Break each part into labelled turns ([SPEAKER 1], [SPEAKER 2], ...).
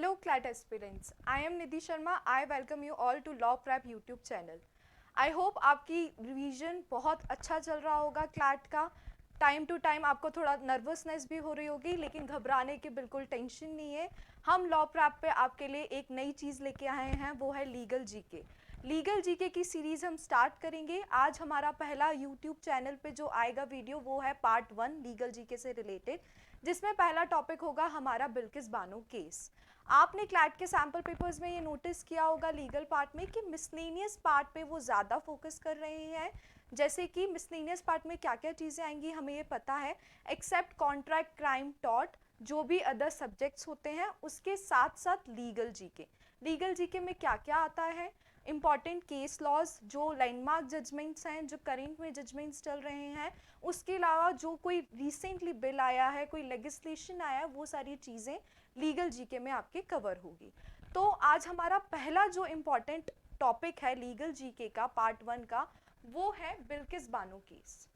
[SPEAKER 1] Hello CLAT aspirants, I am Nidhi Sharma. I welcome you all to Law Prep YouTube channel. I hope आपकी revision बहुत अच्छा चल रहा होगा CLAT का. टाइम टू टाइम आपको थोड़ा नर्वसनेस भी हो रही होगी, लेकिन घबराने की बिल्कुल टेंशन नहीं है. हम लॉ प्रैप पे आपके लिए एक नई चीज़ लेके आए हैं, वो है लीगल जीके. लीगल जीके की सीरीज़ हम स्टार्ट करेंगे. आज हमारा पहला यूट्यूब चैनल पे जो आएगा वीडियो वो है पार्ट 1 लीगल जीके से रिलेटेड, जिसमें पहला टॉपिक होगा हमारा बिल्किस बानो केस. आपने क्लैट के सैम्पल पेपर्स में ये नोटिस किया होगा लीगल पार्ट में कि मिसलेनियस पार्ट पे वो ज़्यादा फोकस कर रहे हैं. जैसे कि मिसलेनियस पार्ट में क्या क्या चीज़ें आएंगी हमें ये पता है, एक्सेप्ट कॉन्ट्रैक्ट क्राइम टॉट, जो भी अदर सब्जेक्ट्स होते हैं उसके साथ साथ लीगल जीके. लीगल जीके में क्या क्या आता है, इम्पॉर्टेंट केस लॉज, जो लैंडमार्क जजमेंट्स हैं, जो करेंट में जजमेंट्स चल रहे हैं, उसके अलावा जो कोई रिसेंटली बिल आया है, कोई लेजिस्लेशन आया है, वो सारी चीज़ें लीगल जीके में आपके कवर होगी. तो आज हमारा पहला जो इम्पॉर्टेंट टॉपिक है लीगल जीके का पार्ट 1 का, वो है बिल्किस बानो केस.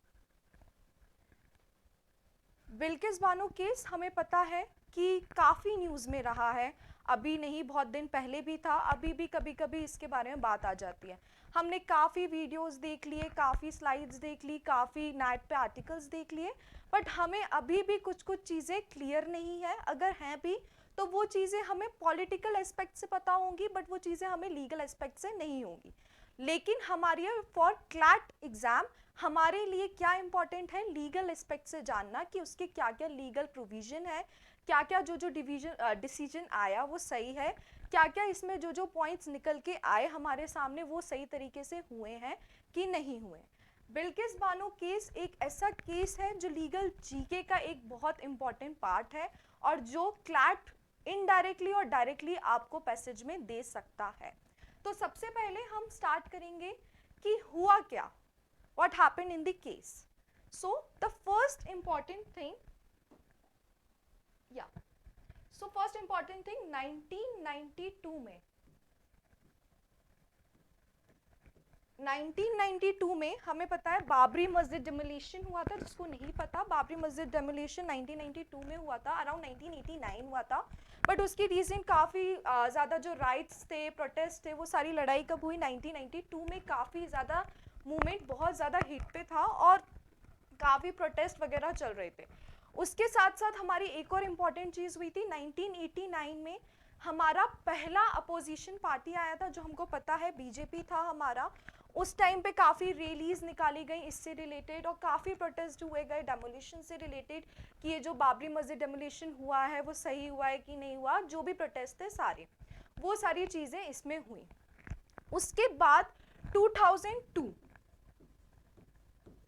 [SPEAKER 1] बिल्किस बानो केस हमें पता है कि काफ़ी न्यूज़ में रहा है. अभी नहीं, बहुत दिन पहले भी था, अभी भी कभी कभी इसके बारे में बात आ जाती है. हमने काफ़ी वीडियोस देख लिए, काफ़ी स्लाइड्स देख ली, काफ़ी नेट पे आर्टिकल्स देख लिए, बट हमें अभी भी कुछ कुछ चीज़ें क्लियर नहीं है. अगर हैं भी तो वो चीज़ें हमें पॉलिटिकल एस्पेक्ट से पता होंगी, बट वो चीज़ें हमें लीगल एस्पेक्ट से नहीं होंगी. लेकिन हमारी फॉर क्लैट एग्ज़ाम हमारे लिए क्या इंपॉर्टेंट है, लीगल एस्पेक्ट से जानना कि उसके क्या क्या लीगल प्रोविजन है, क्या क्या जो जो डिसीजन आया वो सही है, क्या क्या इसमें जो जो पॉइंट्स निकल के आए हमारे सामने वो सही तरीके से हुए हैं कि नहीं हुए. बिल्किस बानो केस एक ऐसा केस है जो लीगल जीके का एक बहुत इंपॉर्टेंट पार्ट है और जो क्लैट इनडायरेक्टली और डायरेक्टली आपको पैसेज में दे सकता है. तो सबसे पहले हम स्टार्ट करेंगे कि हुआ क्या, what happened in the case. So the first important thing, yeah, so first important thing 1992 में 1992 में हमें पता है बाबरी मस्जिद डेमोलिशन हुआ था. जिसको नहीं पता, बाबरी मस्जिद डेमोलिशन 1992 में हुआ था, अराउंड 1989 हुआ था. बट उसकी रीज़न काफ़ी ज़्यादा जो राइट्स थे, प्रोटेस्ट थे, वो सारी लड़ाई कब हुई, 1992 में काफ़ी ज़्यादा मूवमेंट बहुत ज़्यादा हिट पे था और काफ़ी प्रोटेस्ट वगैरह चल रहे थे. उसके साथ साथ हमारी एक और इम्पॉर्टेंट चीज़ हुई थी 1989 में. हमारा पहला अपोजिशन पार्टी आया था, जो हमको पता है बीजेपी था हमारा. उस टाइम पे काफ़ी रैलीज निकाली गई इससे रिलेटेड और काफ़ी प्रोटेस्ट हुए गए डेमोलिशन से रिलेटेड कि ये जो बाबरी मस्जिद डेमोलिशन हुआ है वो सही हुआ है कि नहीं हुआ, जो भी प्रोटेस्ट थे सारे, वो सारी चीज़ें इसमें हुई. उसके बाद 2002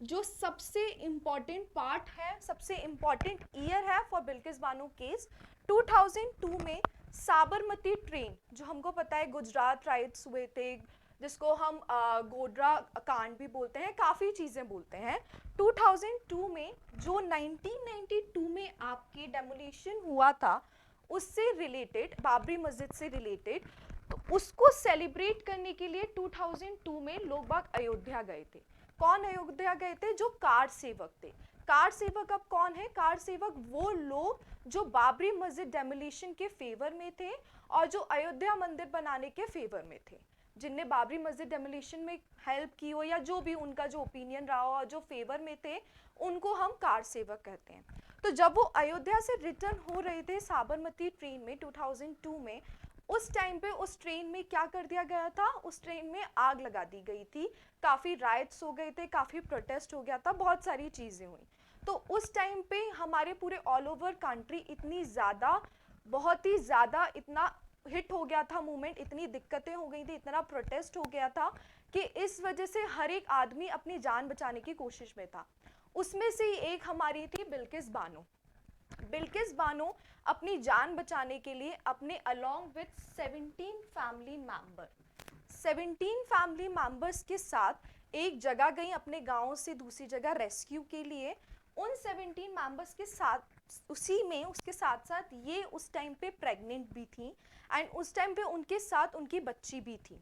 [SPEAKER 1] जो सबसे इम्पॉर्टेंट पार्ट है, सबसे इम्पॉर्टेंट ईयर है फॉर बिल्किस बानो केस. 2002 में साबरमती ट्रेन, जो हमको पता है गुजरात राइट्स हुए थे, जिसको हम गोधरा कांड भी बोलते हैं, काफ़ी चीज़ें बोलते हैं. 2002 में जो 1992 में आपके डेमोलिशन हुआ था उससे रिलेटेड, बाबरी मस्जिद से रिलेटेड, तो उसको सेलिब्रेट करने के लिए 2002 में लोग बाग अयोध्या गए थे. कौन अयोध्या गए थे? जो कार सेवक थे. कार सेवक अब कौन है? कार सेवक वो लोग जो बाबरी मस्जिद डेमोलिशन के फेवर में थे और जो अयोध्या मंदिर बनाने के फेवर में थे, जिनने बाबरी मस्जिद डेमोलिशन में हेल्प की हो या जो भी उनका जो ओपिनियन रहा हो और जो फेवर में थे, उनको हम कार सेवक कहते हैं. तो जब वो अयोध्या से रिटर्न हो रहे थे साबरमती ट्रेन में 2002 में, उस टाइम पे उस ट्रेन में क्या कर दिया गया था, उस ट्रेन में आग लगा दी गई थी. काफ़ी राइट्स हो गए थे, काफ़ी प्रोटेस्ट हो गया था, बहुत सारी चीज़ें हुई. तो उस टाइम पे हमारे पूरे ऑल ओवर कंट्री इतनी ज़्यादा, बहुत ही ज़्यादा इतना हिट हो गया था मूवमेंट, इतनी दिक्कतें हो गई थी, इतना प्रोटेस्ट हो गया था कि इस वजह से हर एक आदमी अपनी जान बचाने की कोशिश में था. उसमें से एक हमारी थी बिल्किस बानो. बिल्किस बानो अपनी जान बचाने के लिए अपने अलोंग विथ 17 फैमिली मेंबर्स के साथ एक जगह गई, अपने गांव से दूसरी जगह रेस्क्यू के लिए. उन 17 मेंबर्स के साथ, उसी में उसके साथ साथ ये उस टाइम पे प्रेग्नेंट भी थी एंड उस टाइम पे उनके साथ उनकी बच्ची भी थी.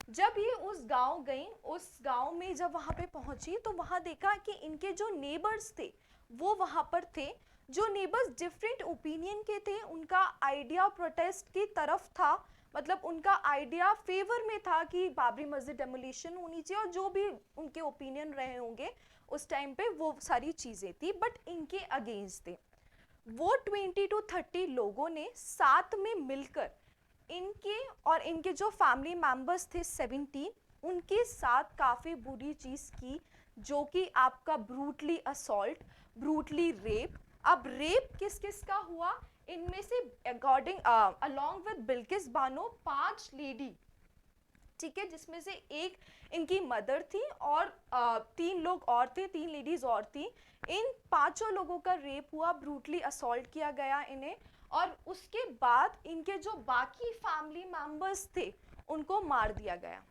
[SPEAKER 1] जब ये उस गांव गई, उस गांव में जब वहाँ पे पहुंची तो वहाँ देखा कि इनके जो नेबर्स थे वो वहाँ पर थे, जो नेबर्स डिफरेंट ओपिनियन के थे उनका आइडिया प्रोटेस्ट की तरफ था, मतलब उनका आइडिया फेवर में था कि बाबरी मस्जिद डेमोलिशन होनी चाहिए, और जो भी उनके ओपिनियन रहे होंगे उस टाइम पे वो सारी चीज़ें थी, बट इनके अगेंस्ट थे। वो 20 to 30 लोगों ने साथ में मिलकर इनके और इनके जो फैमिली मेंबर्स थे 17, उनके साथ काफ़ी बुरी चीज़ की, जो कि आपका ब्रूटली असॉल्ट, ब्रूटली रेप। अब रेप किस किस का हुआ, इनमें से according along with Bilkis Bano 5 lady, ठीक है, जिसमें से एक इनकी मदर थी और 3 लोग और थे, 3 लेडीज और थी। इन 5 लोगों का रेप हुआ, ब्रूटली असॉल्ट किया गया इन्हें, और उसके बाद इनके जो बाकी फैमिली मेंबर्स थे उनको मार दिया गया।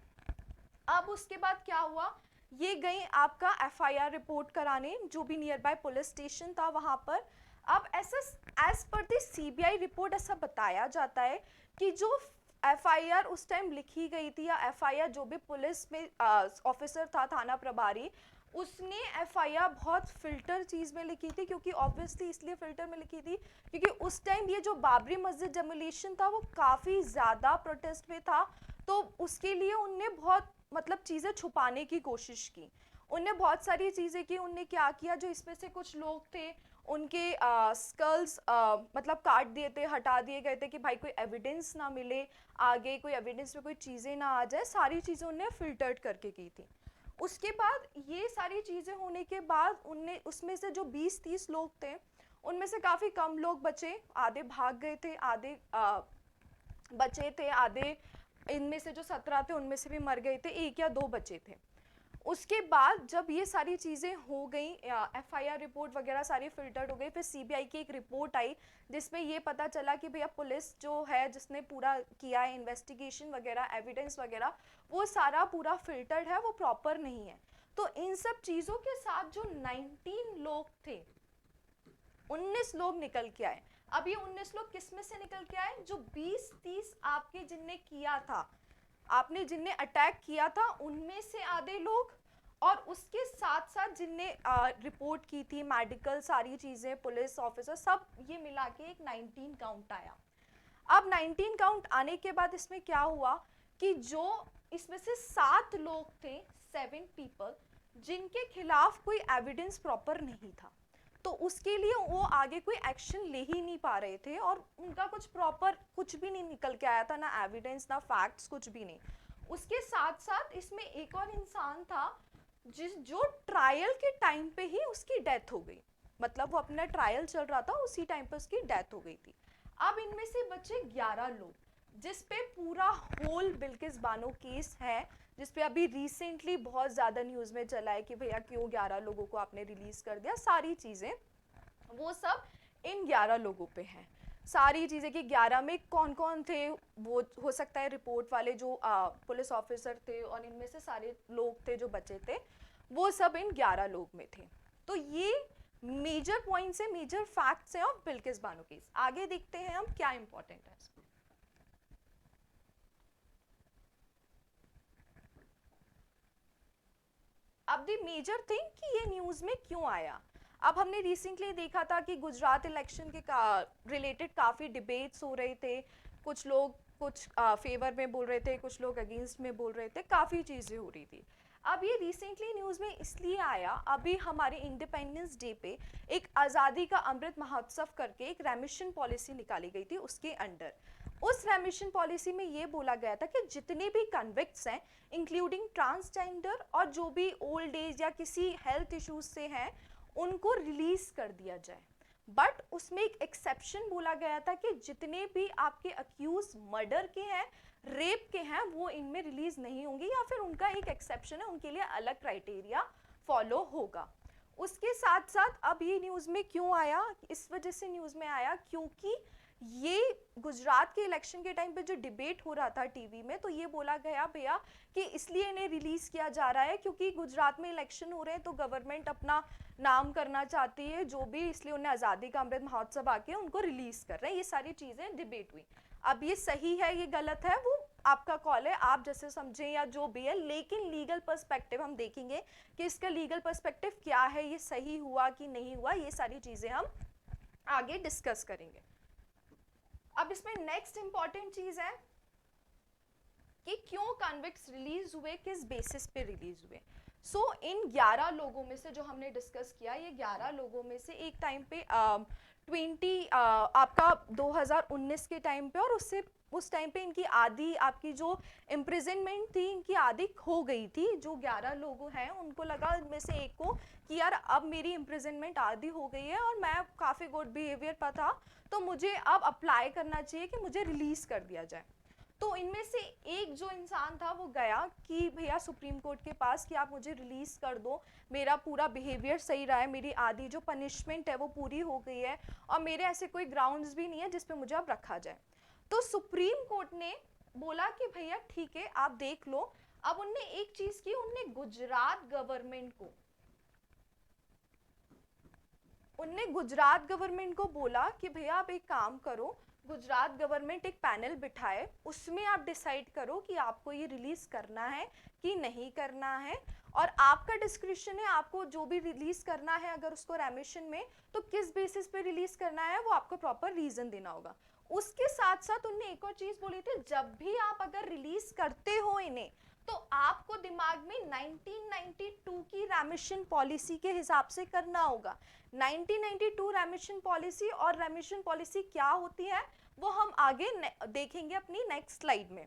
[SPEAKER 1] अब उसके बाद क्या हुआ, ये गई आपका एफआईआर रिपोर्ट कराने, जो भी नियर बाय पुलिस स्टेशन था वहाँ पर। अब ऐसा as per the CBI report ऐसा बताया जाता है कि जो एफआईआर उस टाइम लिखी गई थी, या एफआईआर जो भी पुलिस में ऑफिसर था, थाना प्रभारी, उसने एफआईआर बहुत फिल्टर चीज़ में लिखी थी, क्योंकि ऑब्वियसली इसलिए फिल्टर में लिखी थी क्योंकि उस टाइम ये जो बाबरी मस्जिद डेमोलिशन था वो काफ़ी ज़्यादा प्रोटेस्ट में था, तो उसके लिए उनने बहुत मतलब चीज़ें छुपाने की कोशिश की। उनने बहुत सारी चीज़ें की। उनने क्या किया, जो इसमें से कुछ लोग थे उनके स्कल्स मतलब काट दिए थे, हटा दिए गए थे कि भाई कोई एविडेंस ना मिले, आगे कोई एविडेंस में कोई चीज़ें ना आ जाए, सारी चीज़ें उनने फिल्टर्ड करके की थी। उसके बाद ये सारी चीज़ें होने के बाद उनने उसमें से जो 20-30 लोग थे उनमें से काफ़ी कम लोग बचे, आधे भाग गए थे, आधे बचे थे, आधे इनमें से जो 17 थे उनमें से भी मर गए थे, 1 या 2 बचे थे। उसके बाद जब ये सारी चीज़ें हो गई, एफआईआर रिपोर्ट वगैरह सारी फिल्टर्ड हो गई, फिर सीबीआई की एक रिपोर्ट आई जिसमें ये पता चला कि भैया पुलिस जो है जिसने पूरा किया है इन्वेस्टिगेशन वगैरह, एविडेंस वगैरह, वो सारा पूरा फिल्टर्ड है, वो प्रॉपर नहीं है। तो इन सब चीज़ों के साथ जो 19 लोग थे, 19 लोग निकल के आए। अब ये 19 लोग किस में से निकल के आए, जो 20-30 आपके जिनने किया था, आपने जिनने अटैक किया था उनमें से आधे लोग, और उसके साथ साथ जिनने रिपोर्ट की थी, मेडिकल सारी चीज़ें, पुलिस ऑफिसर, सब ये मिला के एक 19 काउंट आया। अब 19 काउंट आने के बाद इसमें क्या हुआ कि जो इसमें से 7 लोग थे, 7 पीपल, जिनके खिलाफ कोई एविडेंस प्रॉपर नहीं था, तो उसके लिए वो आगे कोई एक्शन ले ही नहीं पा रहे थे, और उनका कुछ प्रॉपर कुछ भी नहीं निकल के आया था, ना एविडेंस ना फैक्ट्स, कुछ भी नहीं। उसके साथ साथ इसमें एक और इंसान था जो ट्रायल के टाइम पे ही उसकी डेथ हो गई, मतलब वो अपना ट्रायल चल रहा था उसी टाइम पे उसकी डेथ हो गई थी। अब इनमें से बचे 11 लोग, जिस पे पूरा होल बिल्किस बानो केस है, जिस पे अभी रिसेंटली बहुत ज़्यादा न्यूज़ में चला है कि भैया क्यों 11 लोगों को आपने रिलीज़ कर दिया, सारी चीज़ें वो सब इन 11 लोगों पे हैं। सारी चीज़ें कि 11 में कौन कौन थे, वो हो सकता है रिपोर्ट वाले जो पुलिस ऑफिसर थे, और इनमें से सारे लोग थे जो बचे थे, वो सब इन 11 लोग में थे। तो ये मेजर पॉइंट्स है, मेजर फैक्ट्स हैं ऑफ बिल्किस बानो केस। आगे देखते हैं हम क्या इंपॉर्टेंट है। अब द मेजर थिंग कि ये न्यूज़ में क्यों आया। अब हमने रिसेंटली देखा था कि गुजरात इलेक्शन के रिलेटेड काफ़ी डिबेट्स हो रहे थे, कुछ लोग कुछ फेवर में बोल रहे थे, कुछ लोग अगेंस्ट में बोल रहे थे, काफ़ी चीज़ें हो रही थी। अब ये रिसेंटली न्यूज़ में इसलिए आया, अभी हमारे इंडिपेंडेंस डे पे एक आज़ादी का अमृत महोत्सव करके एक रेमिशन पॉलिसी निकाली गई थी, उसके अंडर उस रेमिशन पॉलिसी में ये बोला गया था कि जितने भी कन्विक्ट्स हैं, इंक्लूडिंग ट्रांसजेंडर और जो भी ओल्ड एज या किसी हेल्थ इश्यूज से हैं, उनको रिलीज कर दिया जाए। बट उसमें एक एक्सेप्शन बोला गया था कि जितने भी आपके अक्यूज मर्डर के हैं, रेप के हैं, वो इनमें रिलीज नहीं होंगे, या फिर उनका एक एक्सेप्शन है, उनके लिए अलग क्राइटेरिया फॉलो होगा। उसके साथ साथ अब ये न्यूज़ में क्यों आया, इस वजह से न्यूज़ में आया क्योंकि ये गुजरात के इलेक्शन के टाइम पे जो डिबेट हो रहा था टीवी में, तो ये बोला गया भैया कि इसलिए इन्हें रिलीज़ किया जा रहा है क्योंकि गुजरात में इलेक्शन हो रहे हैं, तो गवर्नमेंट अपना नाम करना चाहती है जो भी, इसलिए उन्हें आज़ादी का अमृत महोत्सव आके उनको रिलीज़ कर रहे हैं। ये सारी चीज़ें डिबेट हुई। अब ये सही है, ये गलत है, वो आपका कॉल है, आप जैसे समझें या जो भी है, लेकिन लीगल पर्सपेक्टिव हम देखेंगे कि इसका लीगल पर्सपेक्टिव क्या है, ये सही हुआ कि नहीं हुआ, ये सारी चीज़ें हम आगे डिस्कस करेंगे। अब इसमें नेक्स्ट इंपॉर्टेंट चीज है कि क्यों कन्विक्ट्स रिलीज हुए, किस बेसिस पे रिलीज हुए। सो इन 11 लोगों में से जो हमने डिस्कस किया, ये 11 लोगों में से एक टाइम पे 20 आपका 2019 के टाइम पे, और उससे उस टाइम पे इनकी आधी आपकी जो इम्प्रिजनमेंट थी इनकी आधी हो गई थी। जो 11 लोग हैं उनको लगा इनमें से एक को कि यार अब मेरी इम्प्रिजनमेंट आधी हो गई है और मैं काफ़ी गुड बिहेवियर पर था, तो मुझे अब अप्लाई करना चाहिए कि मुझे रिलीज कर दिया जाए। तो इनमें से एक जो इंसान था वो गया कि भैया सुप्रीम कोर्ट के पास कि आप मुझे रिलीज़ कर दो, मेरा पूरा बिहेवियर सही रहा है, मेरी आधी जो पनिशमेंट है वो पूरी हो गई है और मेरे ऐसे कोई ग्राउंड्स भी नहीं है जिस पे मुझे अब रखा जाए। तो सुप्रीम कोर्ट ने बोला कि भैया ठीक है आप देख लो। अब उनने एक चीज़ की, उनने गुजरात गवर्नमेंट को बोला कि भैया आप एक काम करो, गुजरात गवर्नमेंट एक पैनल बिठाए, उसमें आप डिसाइड करो कि आपको ये रिलीज करना है कि नहीं करना है, और आपका डिस्क्रिप्शन है, आपको जो भी रिलीज करना है अगर उसको रेमिशन में, तो किस बेसिस पे रिलीज करना है वो आपको प्रॉपर रीजन देना होगा। उसके साथ साथ उनने एक और चीज बोली थी, जब भी आप अगर रिलीज करते हो इन्हें तो आपको दिमाग में 1992 की रेमिशन पॉलिसी के हिसाब से करना होगा। 1992 रेमिशन पॉलिसी, और रेमिशन पॉलिसी क्या होती है वो हम आगे देखेंगे अपनी नेक्स्ट स्लाइड में।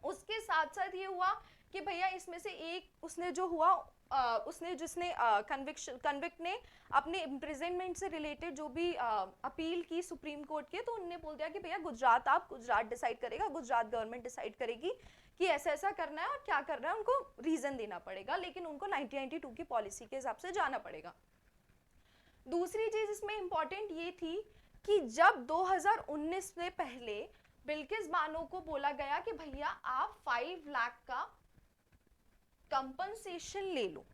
[SPEAKER 1] उसके साथ साथ ये हुआ कि भैया इसमें से एक उसने जो हुआ उसने जिसने कन्विक्ट ने अपने इम्प्रिजनमेंट से रिलेटेड जो भी अपील की सुप्रीम कोर्ट के, तो उनने बोल दिया कि भैया गुजरात डिसाइड करेगा, गुजरात गवर्नमेंट डिसाइड करेगी कि ऐसा ऐसा करना है और क्या करना है, उनको रीजन देना पड़ेगा, लेकिन उनको 1992 की पॉलिसी के हिसाब से जाना पड़ेगा। दूसरी चीज इसमें इंपॉर्टेंट ये थी कि जब 2019 से पहले बिल्किस बानो को बोला गया कि भैया आप 5 लाख का कंपनसेशन ले लो,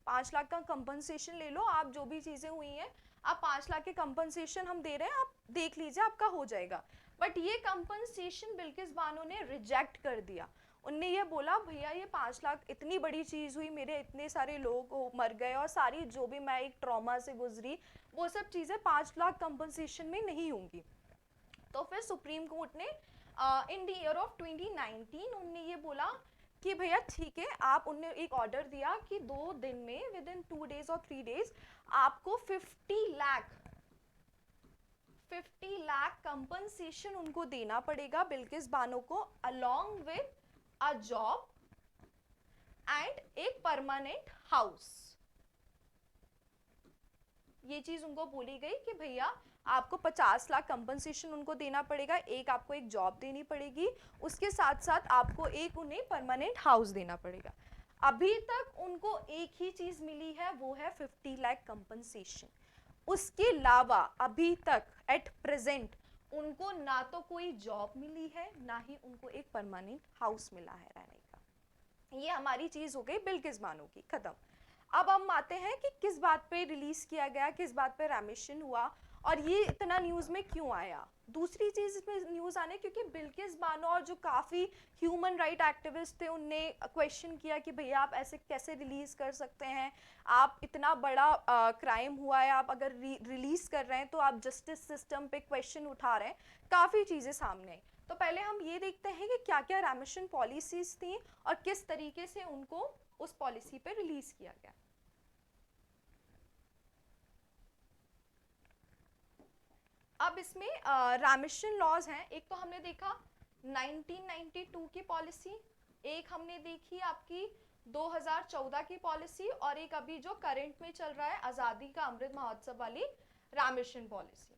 [SPEAKER 1] 5 लाख का कंपनसेशन ले लो, आप जो भी चीजें हुई हैं आप 5 लाख के कंपनसेशन हम दे रहे हैं, आप देख लीजिए आपका हो जाएगा। बट ये कंपनसेशन बिल्किस बानो ने रिजेक्ट कर दिया। उनने ये बोला भैया ये 5 लाख इतनी बड़ी चीज़ हुई, मेरे इतने सारे लोग मर गए और सारी जो भी मैं एक ट्रॉमा से गुजरी वो सब चीज़ें 5 लाख कंपनसेशन में नहीं होंगी। तो फिर सुप्रीम कोर्ट ने इन द ईयर ऑफ 2019 उनने ये बोला कि भैया ठीक है, आप उनने एक ऑर्डर दिया कि 2 दिन में विद इन 2 डेज और 3 डेज आपको 50 लाख कंपनसेशन उनको देना पड़ेगा बिल्किस बानो को, along with a job and एक परमानेंट हाउस। ये चीज उनको बोली गई कि भैया आपको 50 लाख कंपनसेशन उनको देना पड़ेगा, एक आपको एक जॉब देनी पड़ेगी, उसके साथ साथ आपको एक उन्हें परमानेंट हाउस देना पड़ेगा। अभी तक उनको एक ही चीज मिली है, वो है 50 लाख कंपनसेशन। उसके अलावा अभी तक एट प्रेजेंट उनको ना तो कोई जॉब मिली है ना ही उनको एक परमानेंट हाउस मिला है रहने का। ये हमारी चीज हो गई बिल्किस बानो की, खत्म। अब हम आते हैं कि किस बात पे रिलीज किया गया, किस बात पे रेमिशन हुआ और ये इतना न्यूज़ में क्यों आया। दूसरी चीज़ इसमें न्यूज़ आने क्योंकि बिल्किस बानो और जो काफ़ी ह्यूमन राइट एक्टिविस्ट थे उनने क्वेश्चन किया कि भैया आप ऐसे कैसे रिलीज़ कर सकते हैं, आप इतना बड़ा क्राइम हुआ है, आप अगर रिलीज़ कर रहे हैं तो आप जस्टिस सिस्टम पे क्वेश्चन उठा रहे हैं, काफ़ी चीज़ें सामने आई। तो पहले हम ये देखते हैं कि क्या क्या रेमिशन पॉलिसीज़ थी और किस तरीके से उनको उस पॉलिसी पे रिलीज़ किया गया। अब इसमें रेमिशन लॉज हैं। एक तो हमने देखा 1992 की पॉलिसी, एक हमने देखी आपकी 2014 की पॉलिसी, और एक अभी जो करंट में चल रहा है आज़ादी का अमृत महोत्सव वाली रेमिशन पॉलिसी।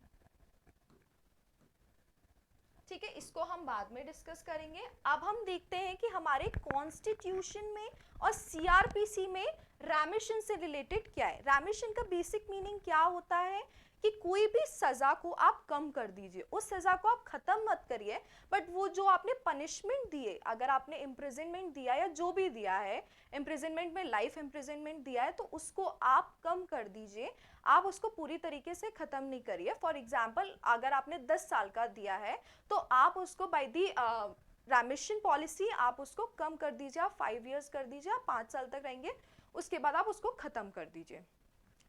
[SPEAKER 1] ठीक है, इसको हम बाद में डिस्कस करेंगे। अब हम देखते हैं कि हमारे कॉन्स्टिट्यूशन में और सीआरपीसी में रेमिशन से रिलेटेड क्या है। रेमिशन का बेसिक मीनिंग क्या होता है कि कोई भी सजा को आप कम कर दीजिए, उस सजा को आप खत्म मत करिए, बट वो जो आपने पनिशमेंट दिए, अगर आपने इम्प्रिजनमेंट दिया या जो भी दिया है, इम्प्रिजनमेंट में लाइफ इम्प्रिजनमेंट दिया है तो उसको आप कम कर दीजिए, आप उसको पूरी तरीके से खत्म नहीं करिए। फॉर एग्जाम्पल अगर आपने 10 साल का दिया है तो आप उसको बाय दी रेमिशन पॉलिसी आप उसको कम कर दीजिए, आप 5 इयर्स कर दीजिए, आप 5 साल तक रहेंगे, उसके बाद आप उसको खत्म कर दीजिए।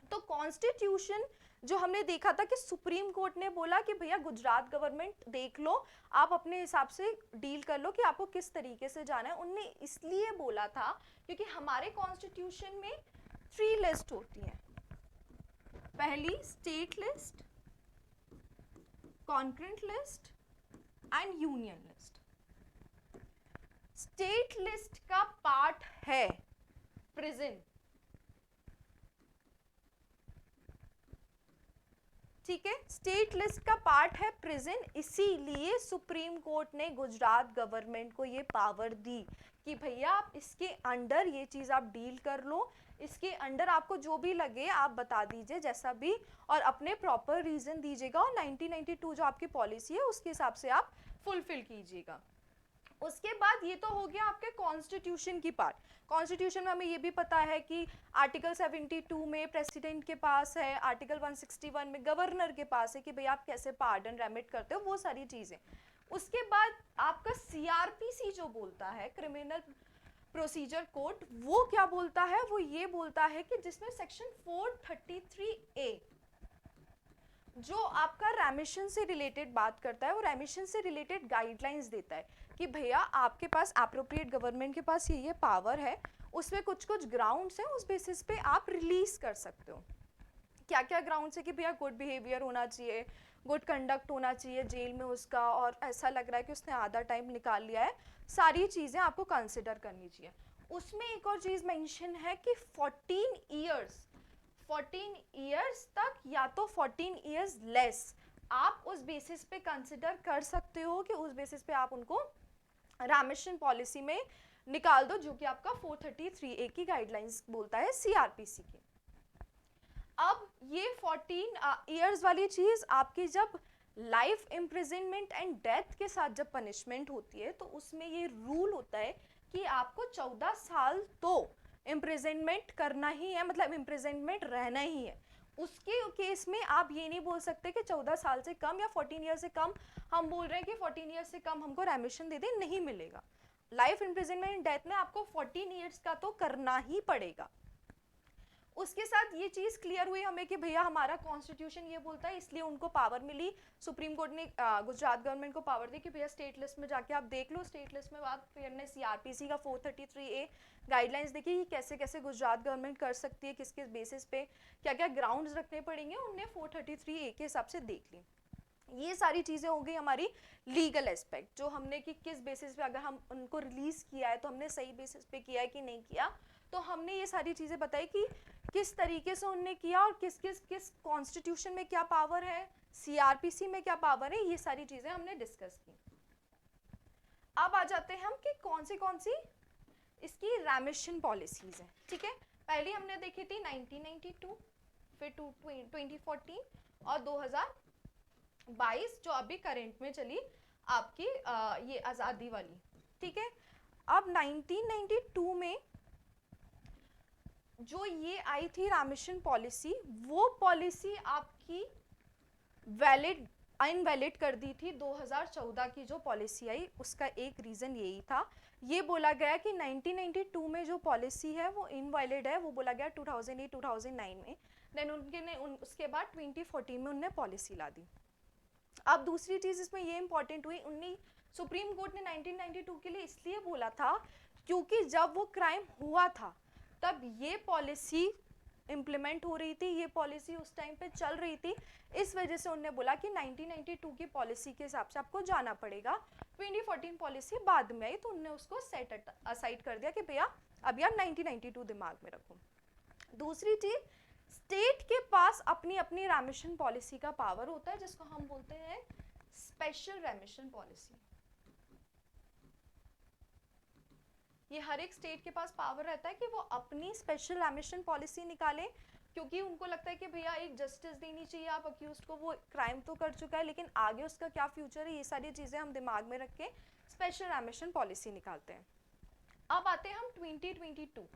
[SPEAKER 1] तो कॉन्स्टिट्यूशन जो हमने देखा था कि सुप्रीम कोर्ट ने बोला कि भैया गुजरात गवर्नमेंट देख लो, आप अपने हिसाब से डील कर लो कि आपको किस तरीके से जाना है। उनने इसलिए बोला था क्योंकि हमारे कॉन्स्टिट्यूशन में 3 लिस्ट होती है। पहली state list, concurrent list and union list. State list का पार्ट है प्रिजन, ठीक है, स्टेट लिस्ट का पार्ट है प्रिजन, इसीलिए सुप्रीम कोर्ट ने गुजरात गवर्नमेंट को ये पावर दी कि भैया आप इसके अंडर ये चीज आप डील कर लो, इसके अंडर आपको जो भी लगे आप बता दीजिए जैसा भी, और अपने प्रॉपर रीजन दीजिएगा, और 1992 जो आपकी पॉलिसी है उसके हिसाब से आप फुलफिल कीजिएगा। उसके बाद ये तो हो गया आपके कॉन्स्टिट्यूशन की पार्ट। कॉन्स्टिट्यूशन में हमें ये भी पता है कि आर्टिकल 72 में प्रेसिडेंट के पास है, आर्टिकल 161 में गवर्नर के पास है कि भाई आप कैसे पार्डन रेमिट करते हो, वो सारी चीजें। उसके बाद आपका सीआरपीसी जो बोलता है, क्रिमिनल प्रोसीजर कोड, वो क्या बोलता है, वो ये बोलता है कि जिसमें सेक्शन 433A जो आपका रेमिशन से रिलेटेड बात करता है, वो रेमिशन से रिलेटेड गाइडलाइंस देता है कि भैया आपके पास एप्रोप्रिएट गवर्नमेंट के पास ये पावर है, उसमें कुछ कुछ ग्राउंड्स हैं, उस बेसिस पे आप रिलीज कर सकते हो। क्या क्या ग्राउंड्स है कि भैया गुड बिहेवियर होना चाहिए, गुड कंडक्ट होना चाहिए जेल में उसका, और ऐसा लग रहा है कि उसने आधा टाइम निकाल लिया है, सारी चीज़ें आपको कंसिडर करनी चाहिए। उसमें एक और चीज़ मेंशन है कि 14 ईयर्स तक या तो 14 ईयर्स लेस आप उस बेसिस पे कंसिडर कर सकते हो कि उस बेसिस पे आप उनको रेमिशन पॉलिसी में निकाल दो, जो कि आपका 433A की गाइडलाइंस बोलता है सीआरपीसी की। अब ये 14 ईयर्स वाली चीज आपकी जब लाइफ इम्प्रिजनमेंट एंड डेथ के साथ जब पनिशमेंट होती है, तो उसमें ये रूल होता है कि आपको 14 साल तो इम्प्रिजनमेंट करना ही है, मतलब इम्प्रिजनमेंट रहना ही है। उसके केस में आप ये नहीं बोल सकते कि 14 साल से कम या 14 ईयर से कम, हम बोल रहे हैं कि 14 ईयर से कम हमको रेमिशन दे दे, नहीं मिलेगा। लाइफ इम्प्रिजनमेंट डेथ में आपको 14 ईयर्स का तो करना ही पड़ेगा। उसके साथ ये चीज क्लियर हुई हमें कि भैया हमारा कॉन्स्टिट्यूशन ये बोलता है, इसलिए उनको पावर मिली, सुप्रीम कोर्ट ने गुजरात गवर्नमेंट को पावर दी कि भैया स्टेट लिस्ट में जाके आप देख लो। स्टेट लिस्ट में बात फिर ने सीआरपीसी का 433A गाइडलाइंस देखी कि कैसे कैसे गुजरात गवर्नमेंट कर सकती है, किस किस बेसिस पे क्या क्या ग्राउंड्स रखने पड़ेंगे, उनने 433A के हिसाब से देख ली। ये सारी चीज़ें हो गई हमारी लीगल एस्पेक्ट, जो हमने कि किस बेसिस पे अगर हम उनको रिलीज किया है तो हमने सही बेसिस पे किया है कि नहीं किया। तो हमने ये सारी चीज़ें बताई कि किस तरीके से उनने किया और किस किस किस कॉन्स्टिट्यूशन में क्या पावर है, सीआरपीसी में क्या पावर है, ये सारी चीज़ें हमने डिस्कस की। अब आ जाते हैं हम कि कौन सी इसकी रेमिशन पॉलिसीज हैं, ठीक है। पहली हमने देखी थी 1992, फिर 2014 और 2022 जो अभी करंट में चली आपकी ये आज़ादी वाली, ठीक है। अब 1992 में जो ये आई थी रेमिशन पॉलिसी, वो पॉलिसी आपकी वैलिड इनवैलिड कर दी थी 2014 की जो पॉलिसी आई। उसका एक रीज़न यही था, ये बोला गया कि 1992 में जो पॉलिसी है वो इनवैलिड है, वो बोला गया 2008-2009 में। देन उसके बाद 2014 में उनने पॉलिसी ला दी। अब दूसरी चीज़ इसमें ये इंपॉर्टेंट हुई, सुप्रीम कोर्ट ने 1992 के लिए इसलिए बोला था क्योंकि जब वो क्राइम हुआ था तब ये पॉलिसी इम्प्लीमेंट हो रही थी, ये पॉलिसी उस टाइम पे चल रही थी। इस वजह से उन्होंने बोला कि 1992 की पॉलिसी के हिसाब से आपको जाना पड़ेगा। 2014 पॉलिसी बाद में आई तो उन्होंने उसको सेट असाइड कर दिया कि भैया अब यार 1992 दिमाग में रखो। दूसरी चीज, स्टेट के पास अपनी अपनी रेमिशन पॉलिसी का पावर होता है, जिसको हम बोलते हैं स्पेशल रेमिशन पॉलिसी। ये हर एक स्टेट के पास पावर रहता है कि वो अपनी स्पेशल रेमिशन पॉलिसी निकालें, क्योंकि उनको लगता है कि भैया एक जस्टिस देनी चाहिए आप अक्यूज्ड को, वो क्राइम तो कर चुका है लेकिन आगे उसका क्या फ्यूचर है, ये सारी चीज़ें हम दिमाग में रख के स्पेशल रेमिशन पॉलिसी निकालते हैं। अब आते हैं हम 2022,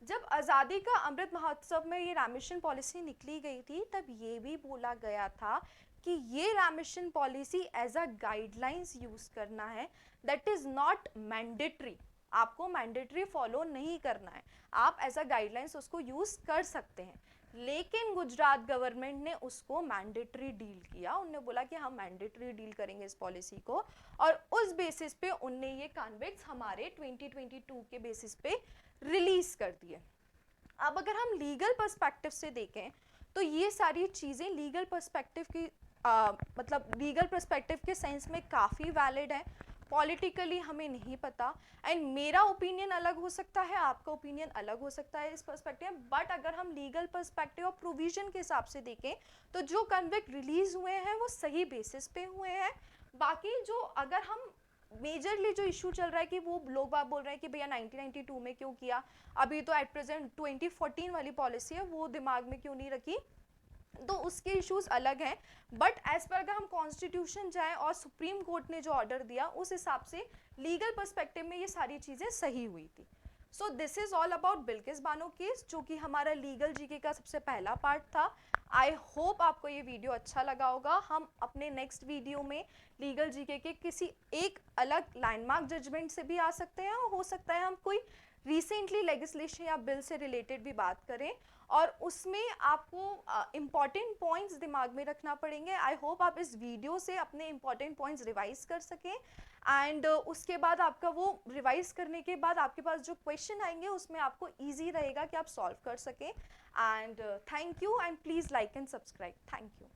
[SPEAKER 1] जब आज़ादी का अमृत महोत्सव में ये रेमिशन पॉलिसी निकली गई थी, तब ये भी बोला गया था कि ये remission policy as a guidelines use करना है, दैट इज़ नॉट मैंडेटरी। आपको मैंडेटरी फॉलो नहीं करना है, आप एज अ गाइडलाइंस उसको यूज़ कर सकते हैं। लेकिन गुजरात गवर्नमेंट ने उसको मैंडेटरी डील किया, उनने बोला कि हम मैंडेटरी डील करेंगे इस पॉलिसी को, और उस बेसिस पे उनने ये कन्विक्ट्स हमारे 2022 के बेसिस पे रिलीज कर दिए। अब अगर हम लीगल पर्सपेक्टिव से देखें तो ये सारी चीज़ें लीगल पर्सपेक्टिव की मतलब लीगल पर्सपेक्टिव के सेंस में काफ़ी वैलिड है, पॉलिटिकली हमें नहीं पता, एंड मेरा ओपिनियन अलग हो सकता है, आपका ओपिनियन अलग हो सकता है इस पर्सपेक्टिव, बट अगर हम लीगल पर्सपेक्टिव और प्रोविजन के हिसाब से देखें तो जो कन्विक्ट रिलीज हुए हैं वो सही बेसिस पे हुए हैं। बाकी जो अगर हम मेजरली जो इशू चल रहा है कि वो लोग बात बोल रहे हैं कि भैया 1992 में क्यों किया, अभी तो एट प्रेजेंट 2014 वाली पॉलिसी है, वो दिमाग में क्यों नहीं रखी, तो उसके इश्यूज अलग हैं। बट एज पर अगर हम कॉन्स्टिट्यूशन जाएं और सुप्रीम कोर्ट ने जो ऑर्डर दिया उस हिसाब से लीगल पर्सपेक्टिव में ये सारी चीज़ें सही हुई थी। So this is all about Bilkis Bano case, जो कि हमारा लीगल जीके का सबसे पहला पार्ट था। आई होप आपको ये वीडियो अच्छा लगा होगा। हम अपने नेक्स्ट वीडियो में लीगल जीके के किसी एक अलग लैंडमार्क जजमेंट से भी आ सकते हैं, और हो सकता है हम कोई रिसेंटली लेजिस्लेशन या बिल से रिलेटेड भी बात करें, और उसमें आपको इम्पॉर्टेंट पॉइंट्स दिमाग में रखना पड़ेंगे। आई होप आप इस वीडियो से अपने इम्पॉर्टेंट पॉइंट्स रिवाइज कर सकें, एंड उसके बाद आपका वो रिवाइज करने के बाद आपके पास जो क्वेश्चन आएंगे उसमें आपको ईजी रहेगा कि आप सॉल्व कर सकें। And thank you, and please like and subscribe. Thank you.